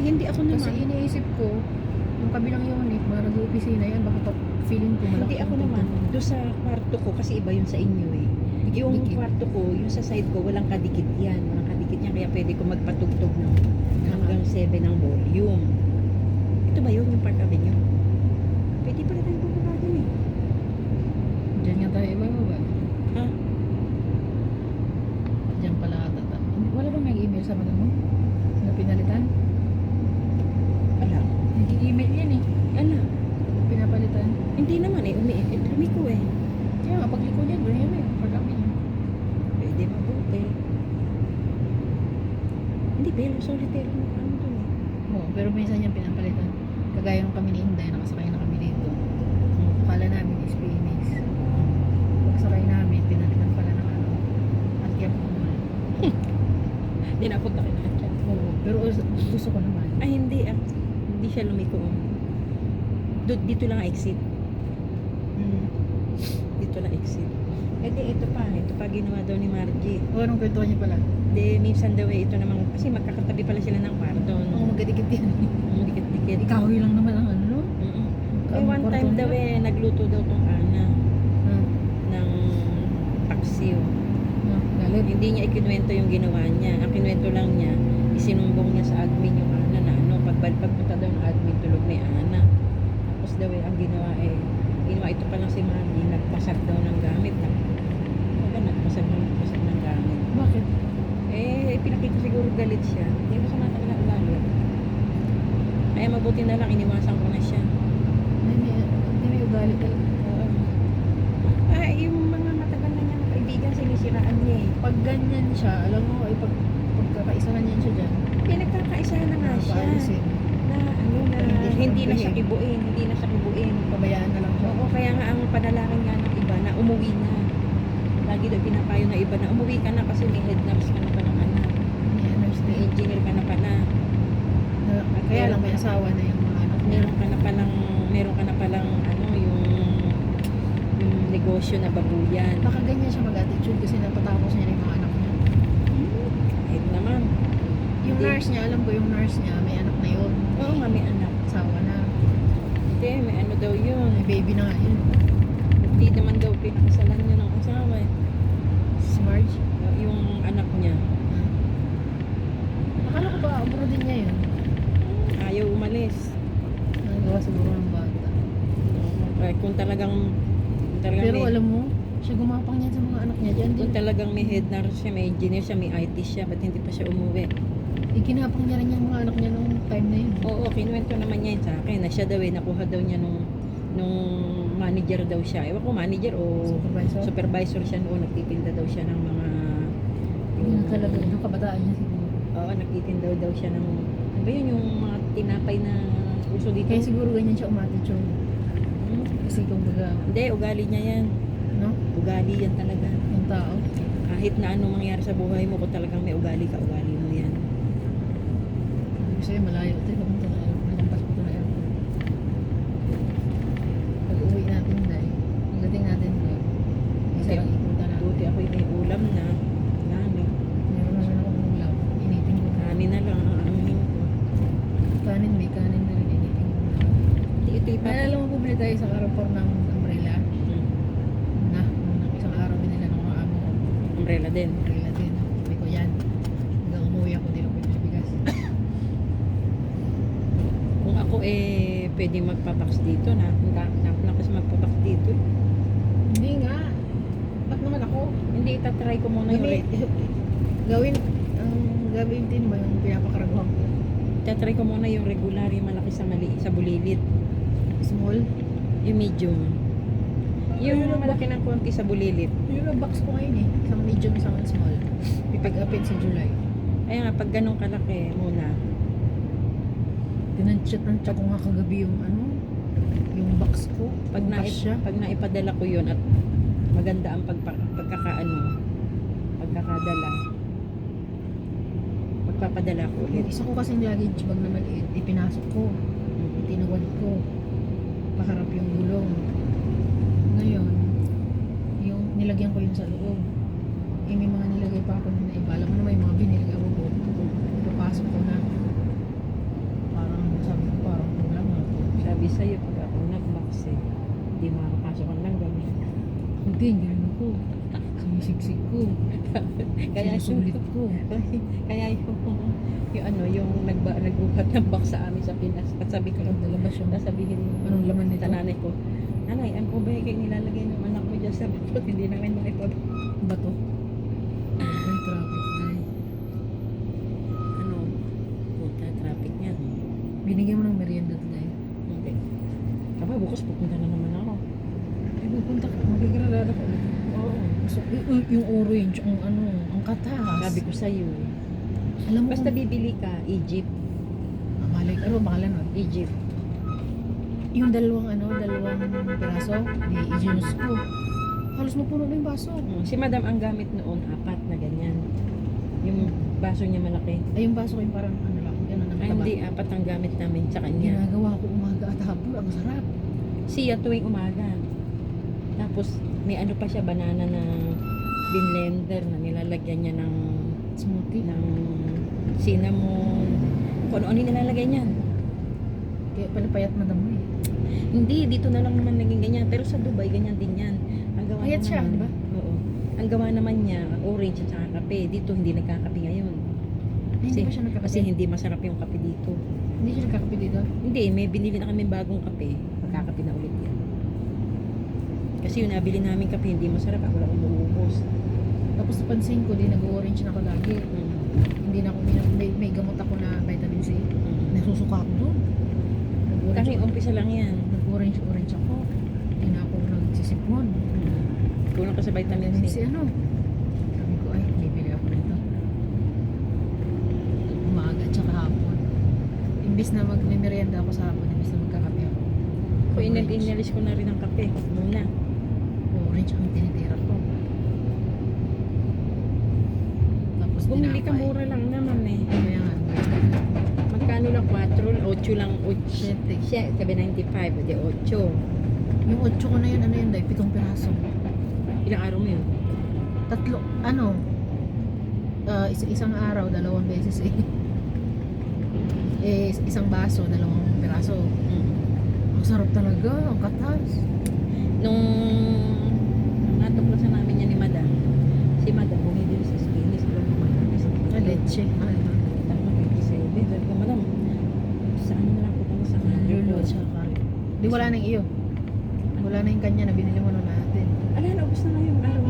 hindi ako naman. Kasi iniisip ko, yung kabilang unit, mga nag-uopisina yan, baka feeling ko malaki. Hindi ako naman. Doon sa kwarto ko, kasi iba yun sa inyo eh. Yung Dikit-dikit. kwarto ko, yung sa side ko, walang kadikit yan. Walang kadikit yan, kaya pwede ko magpatugtog ng hanggang 7 ng volume. Ito ba yun, yung Park Avenue? Pwede pala tayo bumaba dun eh. Diyan nga tayo ibababa. Ha? Diyan pala ata. Wala bang nag-email sa mga mo? Na pinalitan? Ala. Nag-email yan eh. Ala. Pinapalitan. Hindi naman eh, lumiko eh. Kaya nga, pagliko niyan, doon yan eh. Pag-amin niya. Pwede mabuti. Hindi, pero solitaire mo ano dun eh. Oo, pero minsan yan pinapalitan. Kagaya nung kami ni Inday, nakasakay na kami dito. Akala namin is Phoenix. Pagsakay namin, pinalitan pala ng ano. At kaya po naman. Hindi napunta kayo na dyan. Oo, pero gusto ko naman. Ay, hindi ah. Hindi siya lumiko. Dito lang exit. Dito lang exit. Eh di, ito pa ginawa daw ni Margie. O, anong kwentuhan niya pala? De, minsan daw eh, ito namang, kasi magkakatabi pala sila ng kwarto. Oo, magkadikit yan. Dikit-dikit. Ikahoy lang naman ang ano, no? Eh, one time daw eh, nagluto daw tong Ana ng paksiw. Galit. Hindi niya ikinuwento yung ginawa niya. Ang kinuwento lang niya, isinumbong niya sa admin yung Ana na ano, pagpunta daw ng admin, tulog na yung Ana. Tapos daw eh, ang ginawa ito pa lang si Mami, nagpasag daw ng gamit. Nagpasag ng gamit. Bakit? Eh, pinakita siguro galit siya. Hindi ko sa mata na ugali. Kaya mabuti na lang, iniwasan ko na siya. Hindi may ugali talaga. Oo. Yung mga matagal na niyang kaibigan, sinisiraan niya eh. Pag ganyan siya, alam mo, pagkakaisahan niyan siya dyan. Pinagkakaisahan na nga siya. Paalisin. Na hindi na siya kibuin. Hindi na siya kibuin. Pabayaan na lang siya. Oo, kaya nga ang panalangin nga ng iba na umuwi na. Lagi daw pinapayo ng iba na umuwi ka na kasi may head nurse ka na pa ng anak. May nurse May din. engineer ka na pala. Kaya lang may asawa na yung mga anak niya. Meron ka na palang ano, yung negosyo na babuyan. Baka ganyan siya mag-attitude kasi napatapos niya na yung mga anak niya. Kahit naman. Yung Hindi. nurse niya, alam ko yung nurse niya, may anak na yun. Oo nga, may anak. Asawa na. Hindi, may ano daw yun. May baby na nga yun. Hindi naman daw pinakasalan niya ng asawa eh. Si Marge. Yung anak niya. Akala ko ba, abroad din niya yun. Ayaw umalis. Nagawa siguro ng bata. Kung talagang Pero may, alam mo, siya gumapang niyan sa mga anak niya dyan. kung talagang may head nurse siya, may engineer siya, may IT siya, ba't hindi pa siya umuwi? Ikinapang niya rin yung mga anak niya nung time na yun. Oo, kinuwento naman niya yun sa akin na siya daw eh, nakuha daw niya nung manager daw siya. Ewan ko manager o Supervisor. supervisor siya noon, nagtitinda daw siya ng mga Yun talaga, yung kabataan niya siguro. oo, nagtitinda daw siya ng ano ba yun, yung mga tinapay na uso dito. Kaya siguro ganyan siya umatitude. Kasi kung baga, Hindi, ugali niya yan. no? Ugali yan talaga. Yung tao. Kahit na anong mangyari sa buhay mo, kung talagang may ugali ka, ugali mo yan. Kasi malayo ito, pumunta na airport. Lampas po ito na airport. Pag uwi natin dahil, pagdating natin doon, isa lang ipunta na. Buti ako may ulam na. Nani. Meron naman akong ulam. Initin ko na. Nani na lang ang anuhin ko. Kanin, may kanin na rin initin ko na. Ito ipa. Naalala mo bumili tayo sa Carrefour ng umbrella? Nung isang araw binila ng mga amo ko. Umbrella din. Umbrella din. Sabi ko yan. Hanggang umuwi ako, di lang pwede bigas. Kung ako pwede magpapax dito na. Nakap na kasi magpapax dito. Hindi nga. Ba't naman ako? Hindi, itatry ko muna yung Gawin, ang gawin din ba yung pinapakaragwang ko? itatry ko muna yung regular, yung malaki sa mali, sa bulilit. Small? Yung medium. Yung Ayun ang malaki ng konti sa bulilit. Yun ang box ko ngayon eh. Isang medium, isang small. Pipag-upin sa July. Kaya nga, pag ganun kalaki muna, Tinansya ko nga kagabi yung ano, yung box ko. pag, Yung siya. pag naipadala ko yun at maganda ang pagkakadala, magpapadala ko Yung ulit. isa ko kasing luggage bag na maliit, ipinasok ko. Tinawad ko. Paharap yung gulong. Ngayon, yung nilagyan ko yun sa loob. May mga nilagay pa ako na iba. Alam mo naman yung mga binili ako ko. Ipapasok ko na. din, ganun ako. Sinisiksik ko. Kaya Sinusulit ko. Kaya yung ano, yung nagbuhat ng box sa amin sa Pinas. At sabi ko, Nalabas yung sabihin mo, anong laman nito? sa nanay ko, nanay, ang kubeke nilalagay ng anak mo dyan sa batot, hindi namin makipag, Bato. Ay, traffic na eh. ano, puta, traffic niya. Binigyan mo ng merienda today. Hindi. Kaba, bukas pupunta na naman ako. Ay, pupunta ka. Magigrarada ka ulit. Oo. So, yung orange, ang ano, ang katas. Sabi ko sa'yo, Alam mo basta kung, bibili ka, Egypt. malay, ano pangalan nun? Egypt. Yung dalawang piraso, i-genus ko. Halos mapuno na yung baso. Si madam ang gamit noon, 4 na ganyan. Yung baso niya malaki. Ay, yung baso ko yung parang ano lang, gano'n ang Ay, taba. hindi, 4 ang gamit namin sa kanya. Ginagawa ko umaga at hapon, ang sarap. Siya tuwing umaga. Tapos, may ano pa siya, banana na binlender na nilalagyan niya ng Smoothie. cinnamon. Kung ano nilalagay niyan. Kaya pala payat madam mo eh. Hindi, dito na lang naman naging ganyan. Pero sa Dubai, ganyan din yan. Ang gawa Payat siya, naman, di ba? Oo. Ang gawa naman niya, orange at saka kape. Dito, hindi nagkakape ngayon. Ay, hindi ba siya nagkakape? Kasi hindi masarap yung kape dito. Hindi siya nagkakape dito? Hindi, may binili na kami bagong kape. Magkakape na ulit yan. Kasi yung nabili namin kape, hindi masarap. Ako lang umuubos. Tapos pansin ko, di nag-orange na ako lagi. Hindi na ako, may gamot ako na vitamin C. Nasusuka ako doon. Kasi umpisa lang yan. Nag-orange ako. Hindi na ako nagsisipon. Kulang ka sa vitamin Vitamin C C. ano? Sabi ko, ay, bibili ako nito. Umaga at saka hapon. Imbis na may merienda ako sa hapon, imbis na magkakape ako. Kung inalis ko na rin ang kape muna. Orange ang tinitira ko. Tapos Bumili ka tinapay. mura lang naman eh. Kaya nga, Magkano lang 4? 8 lang. 7. 7.95. Di 8. Yung 8 ko na yun, ano yun, dahil 7 piraso. Ilang araw mo yun? Tatlo, isang araw, 2 beses eh. Isang baso, 2 piraso. Ang sarap talaga, ang katas. Nung natuklasan namin yan ni Madam, si Madam bumibili sa Skinnies doon kumain sa Leche. Tama, 27. Sabi ko, Madam, saan mo lang po sa Lulu, tsaka curry. Di wala na yung iyo. Wala na yung kanya na binili mo na natin. Ala, naubos na lang yung araw.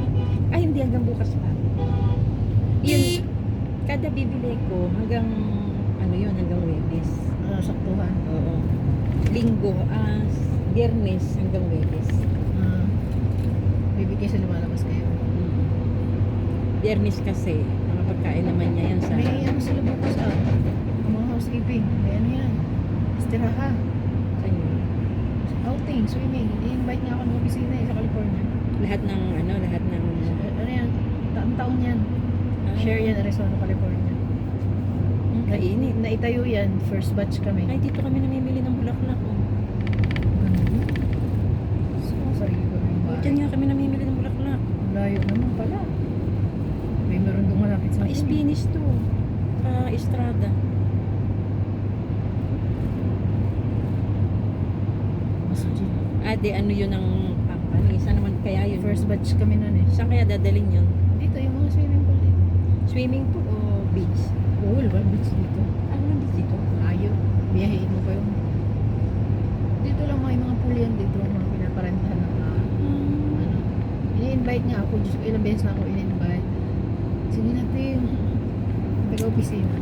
Ay, hindi, hanggang bukas pa. Yun, kada bibili ko, hanggang, ano yun, hanggang Webes. Saktuhan. Oo. Linggo, Biyernes hanggang Webes. Bibigay sa lumalabas kayo. Biyernes kasi, mga pagkain naman niya yan sa... May ano sila bukas ang mga housekeeping. May ano yan. Estiraha. Saan yun? Outing, swimming. I-invite niya ako ng opisina sa California. Lahat ng, lahat ng... Ano yan? Taon yan. Share yan, Arizona, California. Kainit. Naitayo yan. First batch kami. Ay, dito kami namimili ng bulaklak. Oh. Ganun. So, sarili ko na yung bahay. Diyan nga kami namimili ng bulaklak. Layo naman pala. May meron doon malapit sa akin. Spanish to. Estrada. Masjid. Ate, ano yun ang company? Saan naman kaya yun? First batch kami nun eh. Saan kaya dadalhin yun? Dito, yung mga swimming pool dito. Swimming pool o beach? Pool ba? Beach dito. Ano ang beach dito? Layo. Biyahein mo pa yung... Dito lang may mga pool yan dito. Mga pinaparentahan ng ano. Ini-invite niya ako. Diyos ko, ilang beses na ako in-invite. Sige natin. Taga-opisina.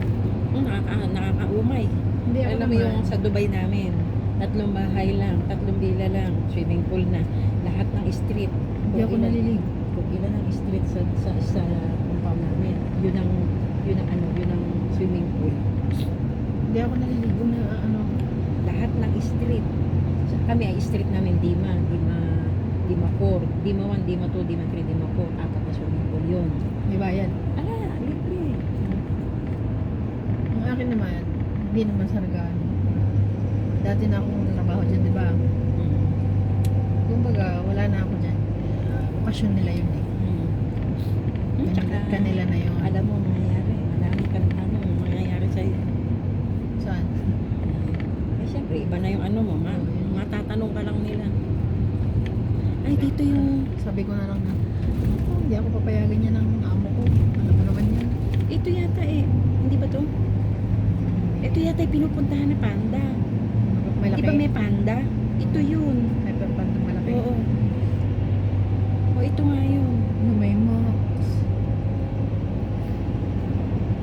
Nakakaumay. Hindi ako Alam mo yung sa Dubai namin, 3 bahay lang, 3 villa lang, swimming pool na, lahat ng street. Hindi ako nalilig. Kung ilan ang street sa compound namin, yun ang swimming pool. Hindi ako naliligo na ano. Lahat ng street. Kami ay street namin, Dima 4, Dima 1, Dima 2, Dima 3, Dima 4, 4 na swimming pool yun. May bayad. Ala, libre. Ang akin naman, hindi naman sargaan. Dati na akong trabaho dyan, di ba? Kumbaga, wala na ako dyan. Okasyon nila yun eh. Kanila na yun. Alam mo, mangyayari. Marami kang mangyayari sa'yo. Saan? Eh, syempre, iba na yung ano mo, matatanong ka lang nila. Ay, dito yung... Sabi ko na lang na, "Ako, hindi ako papayagan niya ng amo ko. Alam mo naman yan." Ito yata eh. Hindi ba to? Ito yata yung pinupuntahan na panda. Malaki. Di ba may panda? Ito yun. May pantang malaki. Oo. O, ito nga yun. Ano, may Max.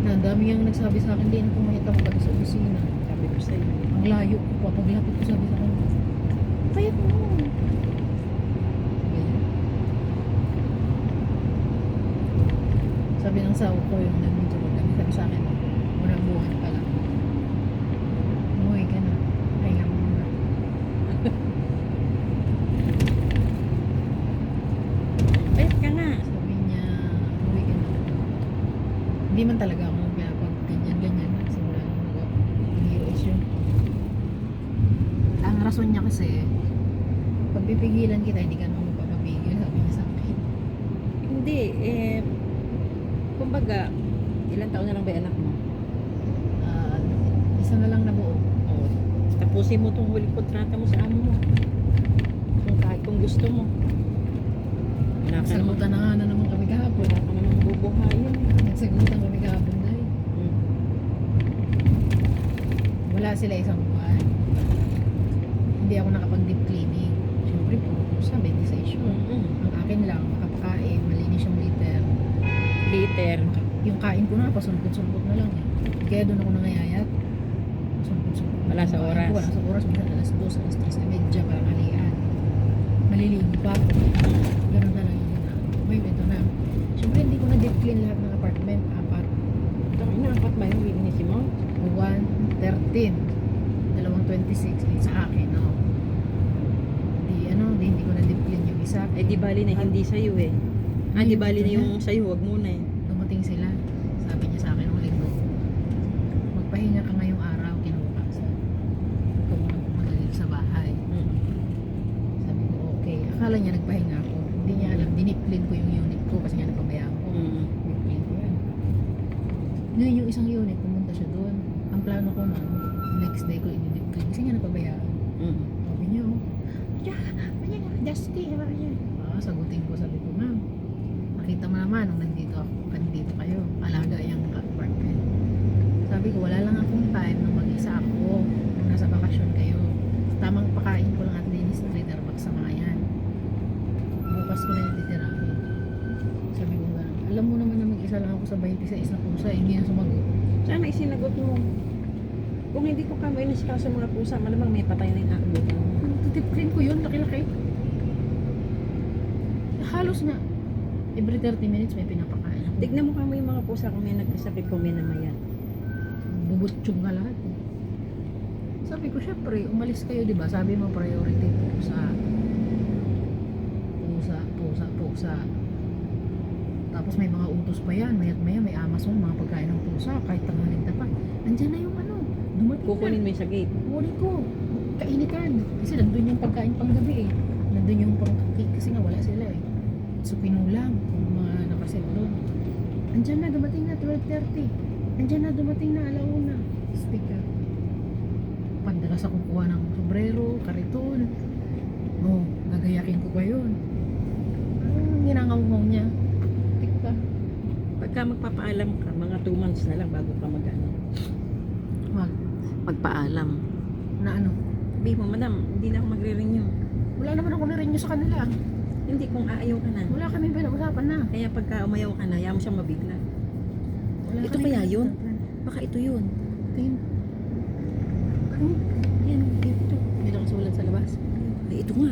Na, ang dami yung nagsabi sa akin, di na pumayat ako pati sa opisina. Sabi ko sa'yo. Ang layo ko pa. Paglapit ko sabi sa kanya, Payat mo. sabi ng sawa ko yung nag-video ko kami, sabi sa akin, unang buwan pa lang. Umuwi ka na. Pahinga mo muna. Payat ka nga. Sabi niya, umuwi ka na. Hindi man talaga ako pinapag ganyan-ganyan na. Simula nung nag-US yun. Ang rason niya kasi, pag pipigilan kita, hindi ka naman magpapapigil. Sabi niya sa akin. Hindi, eh... Kumbaga, ilang taon na lang ba yung anak mo? Ah, isa na lang nabuo. Oo. Tapusin mo itong huling kontrata mo sa amo mo. Kung kahit kung gusto mo. Wala ka naman, Nagsagutan na naman kami kahapon. wala ka naman bubuhayin. Nagsagutan kami kahapon dahil Hmm. wala sila isang buwan. Hindi ako nakapag-deep cleaning. Siyempre, puro pusa, 26 yun. Ang akin lang, makapakain, malinis yung litter. Later. Yung kain ko na, pasumpot-sumpot na lang eh. Kaya doon ako nangayayat. Sumpot-sumpot. Wala sa oras. Wala sa oras. Minsan alas 2, alas 3:30, parang halian. Maliligo pa ako. Ganun na lang yung na. May ito na. Siyempre, hindi ko na deep clean lahat ng apartment. Apat. Ito na, apat ba yung linisin mo? 1, 13. 2, 26. Sa akin, no? Hindi ko na deep clean yung isa. Eh di bali na hindi sa'yo eh. Ah, di bali na yung sa'yo, wag muna eh. Dumating sila. Sabi niya sa akin ng linggo, magpahinga ka ngayong araw, kinubukasan. Huwag ka muna pumadali sa bahay. Sabi ko, okay. Akala niya nagpahinga ako. Hindi niya alam, dinip-clean ko yung unit ko kasi nga napabayaan ko. Dinip-clean ko yan. Ngayon yung isang unit, pumunta siya doon. Ang plano ko na, next day ko i-dinip-clean kasi nga napabayaan. Sabi niya, oh, Justy, sabi niya. Sagutin ko, sabi ko, ma'am, nakita mo naman nung nandito kayo, alaga yung apartment. Sabi ko, wala lang akong time nung mag-isa ako, nung nasa bakasyon kayo. Tamang pakain ko lang at linis na litter box sa mga yan. Bukas ko na yung titirahin. Sabi ko gano'n, alam mo naman na mag-isa lang ako sa 26 na pusa, hindi na sumagot. Sana isinagot mo. Kung hindi ko kami inisikaso mga pusa, malamang may patay na yung akbot. Titip clean ko yun, laki-laki. Halos na, every 30 minutes may pinapakain. Tignan mo kami yung mga pusa kung may nagkasakit, kung may namayat. Bubutsyog nga lahat eh. Sabi ko, syempre, umalis kayo, di ba? Sabi mo, priority pusa. Pusa. Tapos may mga utos pa yan. Mayat maya, may Amazon, mga pagkain ng pusa. Kahit tanghaling tapat. Nandyan na yung ano. Dumating Kukunin na. mo yung sa gate. Kukunin ko. Kainitan. Kasi nandun yung pagkain pang gabi eh. Nandun yung pang cake kasi nga wala sila eh. So, pinulang. Yung mga nakaset doon. Andyan na, dumating na, 12:30. Andyan na, dumating na, alauna. Sticker. Pandala sa kukuha ng sombrero, kariton. Oh, gagayakin ko pa yun. Ginangaw-ngaw niya. Tikta. Pagka magpapaalam ka, mga 2 months na lang bago ka mag-ano. Magpaalam. Na ano? Sabi mo, madam, hindi na ako magre-renew. Wala naman ako na-renew sa kanila. Hindi, kung aayaw ka na. Wala kami pinag-usapan na. Kaya pagka umayaw ka na, ayaw mo siyang mabigla. Wala Ito kami kaya yun? pinag-usapan. Baka ito yun. Tingin. Yan, ito. Hindi nakasulat sa labas. Ay, ito nga.